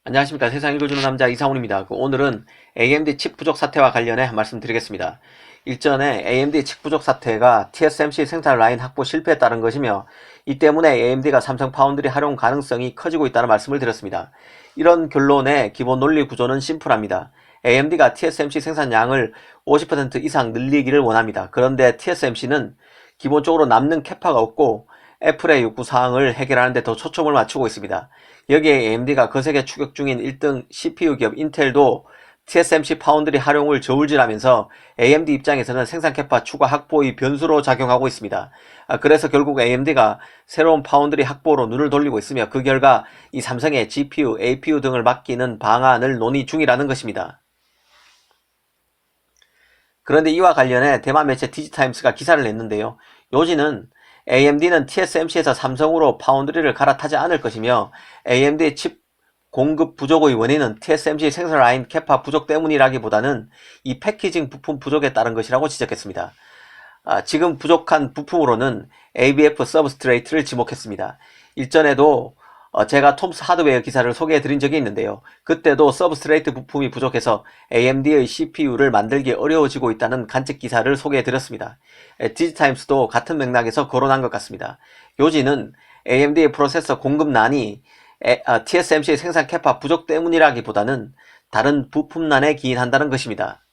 안녕하십니까. 세상 읽어주는 남자 이상훈입니다. 오늘은 AMD 칩 부족 사태와 관련해 한 말씀 드리겠습니다. 일전에 AMD 칩 부족 사태가 TSMC 생산 라인 확보 실패에 따른 것이며 이 때문에 AMD가 삼성 파운드리 활용 가능성이 커지고 있다는 말씀을 드렸습니다. 이런 결론의 기본 논리 구조는 심플합니다. AMD가 TSMC 생산량을 50% 이상 늘리기를 원합니다. 그런데 TSMC는 기본적으로 남는 캐파가 없고 애플의 요구사항을 해결하는 데 더 초점을 맞추고 있습니다. 여기에 AMD가 거세게 추격 중인 1등 CPU 기업 인텔도 TSMC 파운드리 활용을 저울질하면서 AMD 입장에서는 생산 캐파 추가 확보의 변수로 작용하고 있습니다. 그래서 결국 AMD가 새로운 파운드리 확보로 눈을 돌리고 있으며 그 결과 이 삼성의 GPU, APU 등을 맡기는 방안을 논의 중이라는 것입니다. 그런데 이와 관련해 대만 매체 디지타임스가 기사를 냈는데요. 요지는 AMD는 TSMC에서 삼성으로 파운드리를 갈아타지 않을 것이며 AMD의 칩 공급 부족의 원인은 TSMC 생산 라인 캐파 부족 때문이라기보다는 이 패키징 부품 부족에 따른 것이라고 지적했습니다. 지금 부족한 부품으로는 ABF 서브스트레이트를 지목했습니다. 일전에도 제가 톰스 하드웨어 기사를 소개해 드린 적이 있는데요. 그때도 서브스트레이트 부품이 부족해서 AMD의 CPU를 만들기 어려워지고 있다는 관측 기사를 소개해 드렸습니다. 디지타임스도 같은 맥락에서 거론한 것 같습니다. 요지는 AMD의 프로세서 공급난이 TSMC의 생산 캐파 부족 때문이라기보다는 다른 부품난에 기인한다는 것입니다.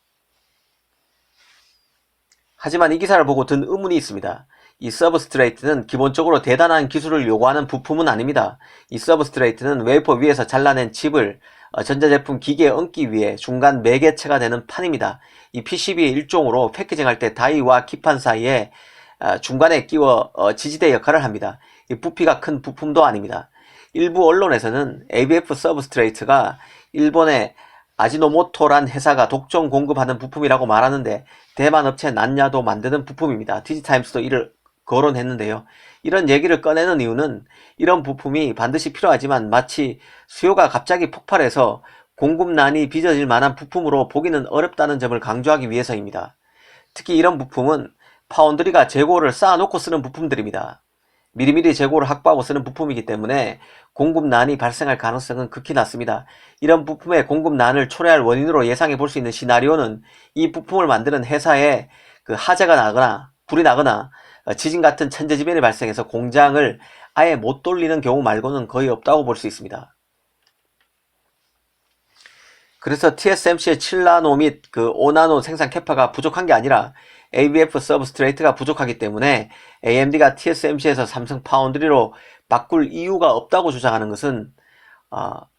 하지만 이 기사를 보고 든 의문이 있습니다. 이 서브스트레이트는 기본적으로 대단한 기술을 요구하는 부품은 아닙니다. 이 서브스트레이트는 웨이퍼 위에서 잘라낸 칩을 전자제품 기계에 얹기 위해 중간 매개체가 되는 판입니다. 이 PCB의 일종으로 패키징할 때 다이와 기판 사이에 중간에 끼워 지지대 역할을 합니다. 이 부피가 큰 부품도 아닙니다. 일부 언론에서는 ABF 서브스트레이트가 일본의 아지노모토란 회사가 독점 공급하는 부품이라고 말하는데 대만 업체 난야도 만드는 부품입니다. 디지타임스도 이를 거론했는데요. 이런 얘기를 꺼내는 이유는 이런 부품이 반드시 필요하지만 마치 수요가 갑자기 폭발해서 공급난이 빚어질 만한 부품으로 보기는 어렵다는 점을 강조하기 위해서입니다. 특히 이런 부품은 파운드리가 재고를 쌓아놓고 쓰는 부품들입니다. 미리미리 재고를 확보하고 쓰는 부품이기 때문에 공급난이 발생할 가능성은 극히 낮습니다. 이런 부품의 공급난을 초래할 원인으로 예상해 볼 수 있는 시나리오는 이 부품을 만드는 회사에 화재가 나거나 불이 나거나 지진 같은 천재지변이 발생해서 공장을 아예 못 돌리는 경우 말고는 거의 없다고 볼 수 있습니다. 그래서 TSMC의 7나노 및 5나노 생산 캐파가 부족한 게 아니라 ABF 서브스트레이트가 부족하기 때문에 AMD가 TSMC에서 삼성 파운드리로 바꿀 이유가 없다고 주장하는 것은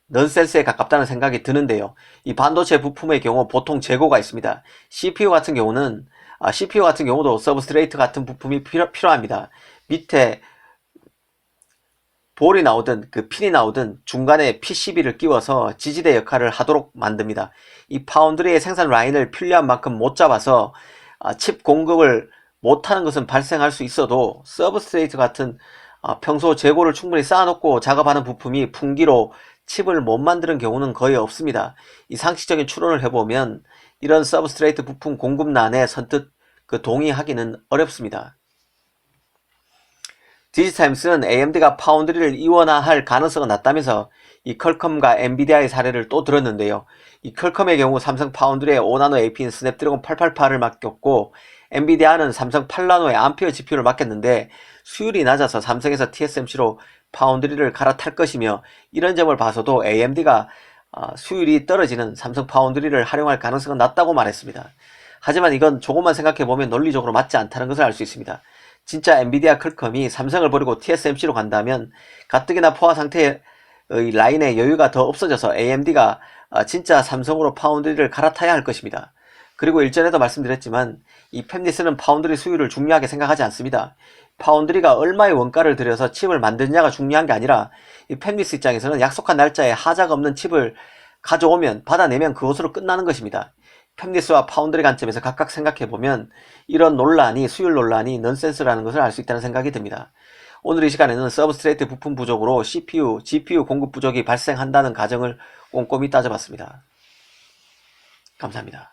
넌센스에 가깝다는 생각이 드는데요. 이 반도체 부품의 경우 보통 재고가 있습니다. CPU 같은 경우도 서브스트레이트 같은 부품이 필요합니다. 밑에 볼이 나오든 핀이 나오든 중간에 PCB를 끼워서 지지대 역할을 하도록 만듭니다. 이 파운드리의 생산 라인을 필요한 만큼 못 잡아서 칩 공급을 못하는 것은 발생할 수 있어도 서브스트레이트 같은 평소 재고를 충분히 쌓아놓고 작업하는 부품이 품기로 칩을 못 만드는 경우는 거의 없습니다. 이 상식적인 추론을 해보면 이런 서브스트레이트 부품 공급난에 선뜻 동의하기는 어렵습니다. 디지타임스는 AMD가 파운드리를 이원화할 가능성은 낮다면서 이 퀄컴과 엔비디아의 사례를 또 들었는데요. 이 퀄컴의 경우 삼성 파운드리의 5나노 AP인 스냅드래곤 888을 맡겼고 엔비디아는 삼성 8나노의 암피어 GPU를 맡겼는데 수율이 낮아서 삼성에서 TSMC로 파운드리를 갈아탈 것이며 이런 점을 봐서도 AMD가 수율이 떨어지는 삼성 파운드리를 활용할 가능성은 낮다고 말했습니다. 하지만 이건 조금만 생각해보면 논리적으로 맞지 않다는 것을 알 수 있습니다. 진짜 엔비디아 퀄컴이 삼성을 버리고 TSMC로 간다면 가뜩이나 포화 상태의 라인의 여유가 더 없어져서 AMD가 진짜 삼성으로 파운드리를 갈아타야 할 것입니다. 그리고 일전에도 말씀드렸지만 이 팹리스는 파운드리 수율을 중요하게 생각하지 않습니다. 파운드리가 얼마의 원가를 들여서 칩을 만드느냐가 중요한 게 아니라 이 팹리스 입장에서는 약속한 날짜에 하자가 없는 칩을 가져오면 받아내면 그것으로 끝나는 것입니다. 팹리스와 파운드리 관점에서 각각 생각해보면 이런 논란이 수율 논란이 넌센스라는 것을 알 수 있다는 생각이 듭니다. 오늘 이 시간에는 서브스트레이트 부품 부족으로 CPU, GPU 공급 부족이 발생한다는 가정을 꼼꼼히 따져봤습니다. 감사합니다.